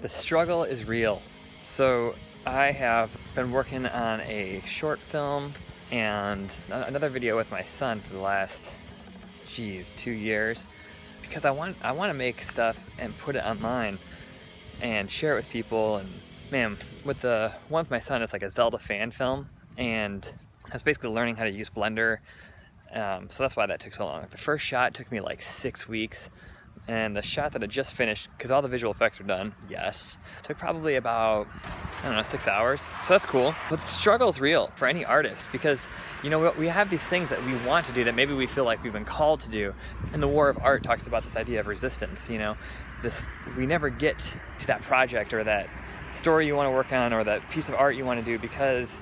The struggle is real. So I have been working on a short film and another video with my son for the last, 2 years, because I want to make stuff and put it online and share it with people. And man, with the one with my son, it's like a Zelda fan film, and I was basically learning how to use Blender. So that's why that took so long. The first shot took me like 6 weeks, and the shot that I just finished, because all the visual effects are done, yes, took probably about, I don't know, 6 hours. So that's cool. But the struggle is real for any artist, because, you know, we have these things that we want to do that maybe we feel like we've been called to do. And the War of Art talks about this idea of resistance, you know, we never get to that project or that story you want to work on or that piece of art you want to do because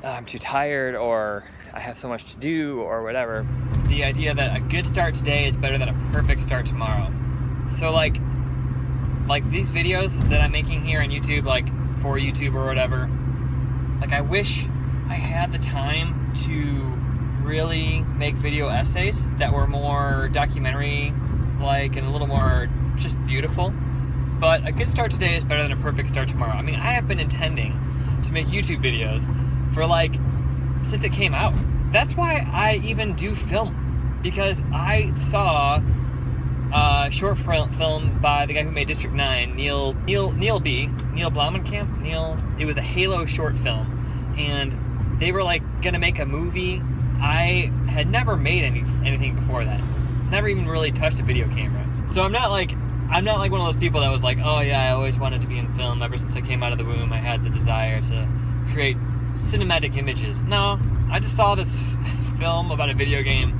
I'm too tired or I have so much to do or whatever. The idea that a good start today is better than a perfect start tomorrow. So like these videos that I'm making here on YouTube, like for YouTube or whatever, like I wish I had the time to really make video essays that were more documentary like and a little more just beautiful. But a good start today is better than a perfect start tomorrow. I mean, I have been intending to make YouTube videos for since it came out. That's why I even do film, because I saw a short film by the guy who made District 9, Neil Blomkamp. It was a Halo short film, and they were like gonna make a movie. I had never made anything before that. Never even really touched a video camera. So I'm not like one of those people that was like, oh yeah, I always wanted to be in film. Ever since I came out of the womb, I had the desire to create cinematic images. No, I just saw this film about a video game,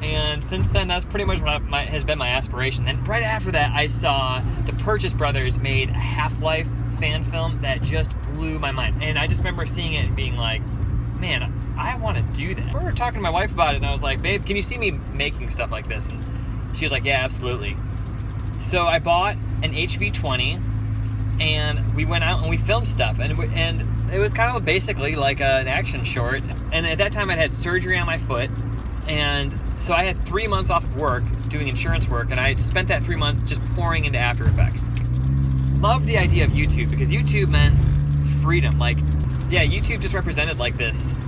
and since then that's pretty much what has been my aspiration. And right after that, I saw the Purchase brothers made a Half-Life fan film that just blew my mind. And I just remember seeing it and being like, man, I want to do that. We were talking to my wife about it, and I was like, babe, can you see me making stuff like this? And she was like, yeah, absolutely. So I bought an HV20, and we went out and we filmed stuff, and it was kind of basically like an action short. And at that time I'd had surgery on my foot, and so I had 3 months off of work doing insurance work, and I spent that 3 months just pouring into After Effects. Love the idea of YouTube, because YouTube meant freedom. Like, yeah, YouTube just represented like this,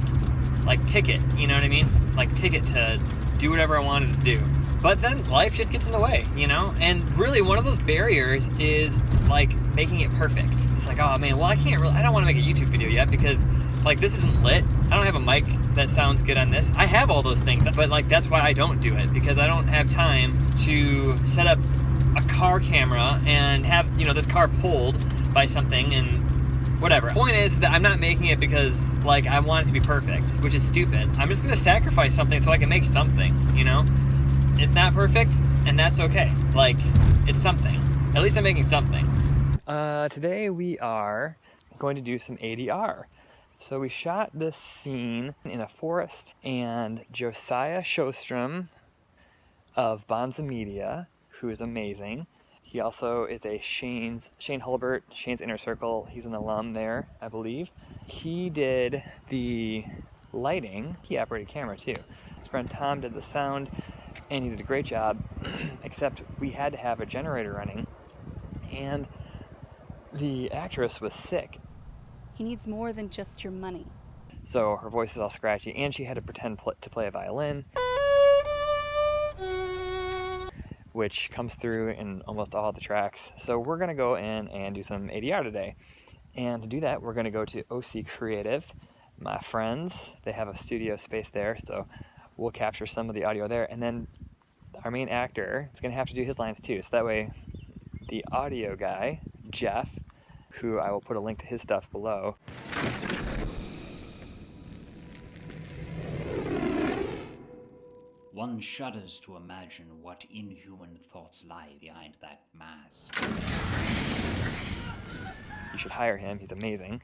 like ticket, you know what I mean? Like ticket to do whatever I wanted to do. But then life just gets in the way, you know? And really one of those barriers is like making it perfect. It's like, oh man, well I don't want to make a YouTube video yet because like this isn't lit. I don't have a mic that sounds good on this. I have all those things, but like that's why I don't do it, because I don't have time to set up a car camera and have, you know, this car pulled by something and whatever. The point is that I'm not making it because like I want it to be perfect, which is stupid. I'm just gonna sacrifice something so I can make something, you know? It's not perfect, and that's okay. Like, it's something. At least I'm making something. Today we are going to do some ADR. So we shot this scene in a forest, and Josiah Shostrom of Bonza Media, who is amazing. He also is a Shane Hulbert, Shane's Inner Circle. He's an alum there, I believe. He did the lighting. He operated camera too. His friend Tom did the sound, and he did a great job, except we had to have a generator running, and the actress was sick. He needs more than just your money. So her voice is all scratchy, and she had to pretend to play a violin, which comes through in almost all the tracks. So we're gonna go in and do some ADR today. And to do that, we're gonna go to OC Creative. My friends, they have a studio space there, so we'll capture some of the audio there, and then our main actor is going to have to do his lines too, so that way the audio guy, Jeff, who I will put a link to his stuff below. One shudders to imagine what inhuman thoughts lie behind that mask. You should hire him, he's amazing.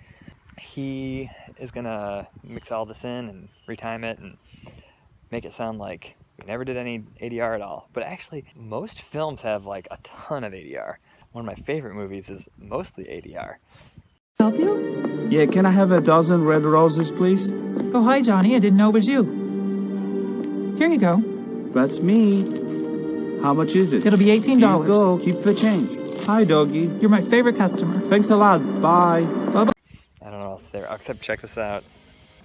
He is going to mix all this in and retime it and make it sound like we never did any ADR at all. But actually, most films have like a ton of ADR. One of my favorite movies is mostly ADR. Help you? Yeah, can I have a dozen red roses, please? Oh, hi, Johnny. I didn't know it was you. Here you go. That's me. How much is it? It'll be $18. Here you go. Keep the change. Hi, doggy. You're my favorite customer. Thanks a lot. Bye. Bye-bye. I don't know if they're, except check this out.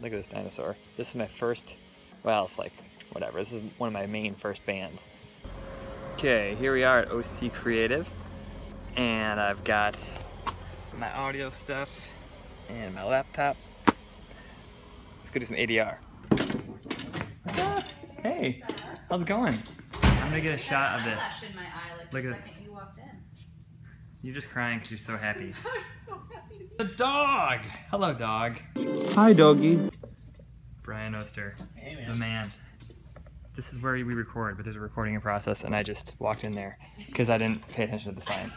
Look at this dinosaur. This is my first, well, it's like, whatever. This is one of my main first bands. Okay, here we are at OC Creative. And I've got my audio stuff and my laptop. Let's go do some ADR. Hey, how's it going? I'm gonna get a shot of this. Look at this. You're just crying because you're so happy. I'm so happy. The dog! Hello, dog. Hi, doggy. Brian Oster, the man. This is where we record, but there's a recording process, and I just walked in there because I didn't pay attention to the sign.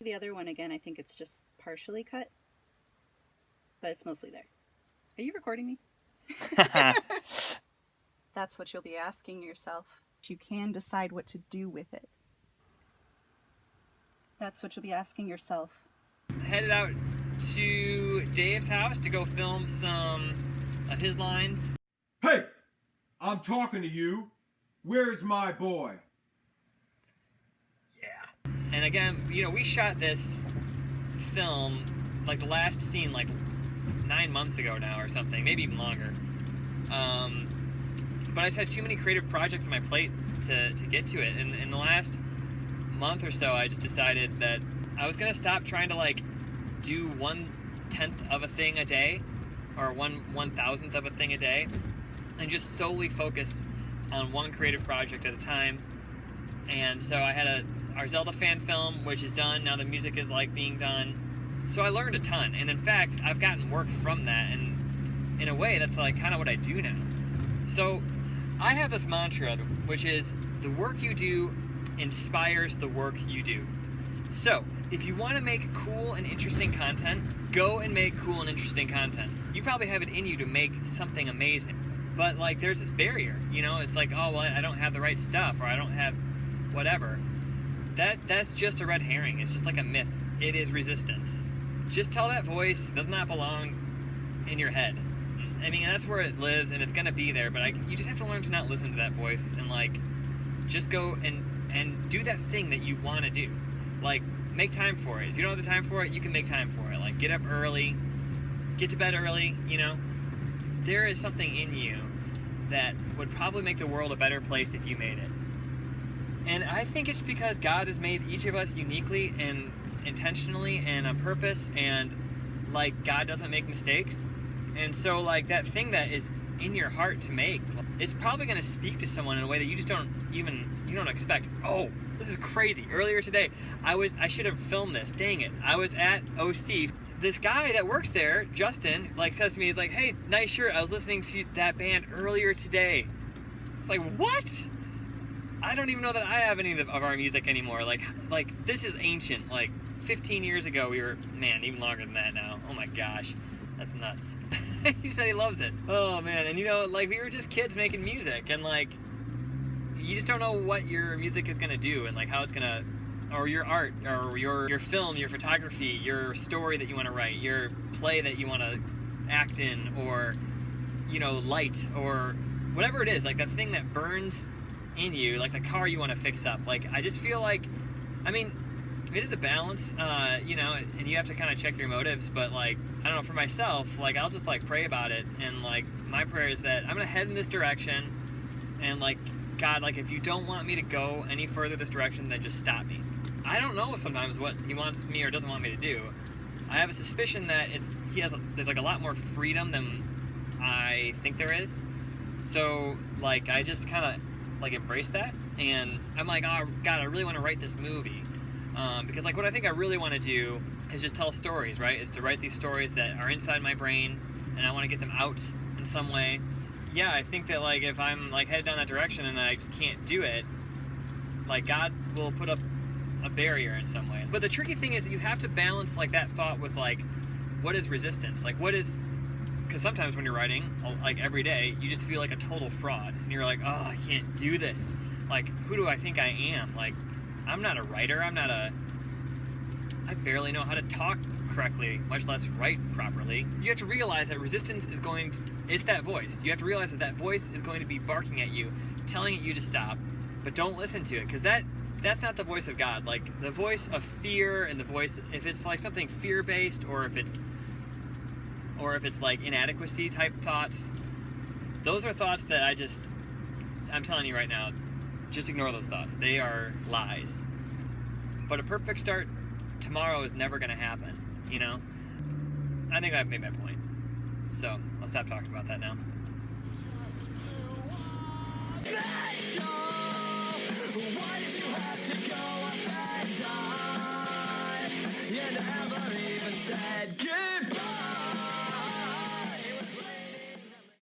The other one, again, I think it's just partially cut, but it's mostly there. Are you recording me? That's what you'll be asking yourself. You can decide what to do with it. That's what you'll be asking yourself. Headed out to Dave's house to go film some of his lines. Hey! I'm talking to you. Where's my boy? Yeah. And again, you know, we shot this film, like the last scene, like 9 months ago now or something, maybe even longer. But I just had too many creative projects on my plate to get to it. And in the last month or so, I just decided that I was gonna stop trying to like do 1/10 of a thing a day or 1/1000th of a thing a day, and just solely focus on one creative project at a time. And so I had our Zelda fan film, which is done. Now the music is like being done. So I learned a ton. And in fact, I've gotten work from that. And in a way, that's like kind of what I do now. So I have this mantra, which is the work you do inspires the work you do. So if you want to make cool and interesting content, go and make cool and interesting content. You probably have it in you to make something amazing. But like there's this barrier, you know, it's like, oh, well, I don't have the right stuff, or I don't have whatever. That's just a red herring. It's just like a myth. It is resistance. Just tell that voice does not belong in your head. I mean, that's where it lives, and it's gonna be there, but you just have to learn to not listen to that voice and like just go and do that thing that you want to do. Like, make time for it. If you don't have the time for it, you can make time for it. Like, get up early, get to bed early, you know. There is something in you that would probably make the world a better place if you made it. And I think it's because God has made each of us uniquely and intentionally and on purpose, and like God doesn't make mistakes. And so like that thing that is in your heart to make, it's probably going to speak to someone in a way that you just don't expect. Oh, this is crazy. Earlier today, I should have filmed this. Dang it. I was at OC. This guy that works there, Justin, like says to me, he's like, hey, nice shirt. I was listening to that band earlier today. It's like, what? I don't even know that I have any of our music anymore. Like this is ancient. Like 15 years ago, man, even longer than that now. Oh my gosh. That's nuts. He said he loves it. Oh man, and you know, like we were just kids making music, and like you just don't know what your music is gonna do, and like how it's gonna, or your art, or your film, your photography, your story that you want to write, your play that you want to act in, or you know, light, or whatever it is, like that thing that burns in you, like the car you want to fix up. Like I just feel like, I mean, it is a balance, you know, and you have to kind of check your motives, but like, I don't know, for myself, like I'll just like pray about it, and like my prayer is that I'm gonna head in this direction, and like God, like if you don't want me to go any further this direction, then just stop me. I don't know sometimes what he wants me or doesn't want me to do. I have a suspicion that there's like a lot more freedom than I think there is. So like I just kind of like embrace that, and I'm like, oh God, I really want to write this movie, because like what I think I really want to do is just tell stories, right? Is to write these stories that are inside my brain, and I want to get them out in some way. Yeah, I think that like if I'm like headed down that direction and I just can't do it, like God will put up a barrier in some way. But the tricky thing is that you have to balance like that thought with like, what is resistance? Like what is, because sometimes when you're writing, like every day, you just feel like a total fraud, and you're like, oh, I can't do this. Like, who do I think I am? Like, I'm not a writer. I barely know how to talk correctly, much less write properly. You have to realize that resistance is it's that voice. You have to realize that voice is going to be barking at you, telling you to stop, but don't listen to it, because that that's not the voice of God. Like, the voice of fear and the voice, if it's like something fear-based, or if it's like inadequacy type thoughts, those are thoughts that I'm telling you right now, just ignore those thoughts. They are lies. But a perfect start tomorrow is never going to happen, you know? I think I've made my point. So, I'll stop talking about that now. Why did you have to go up and die? You never even said goodbye.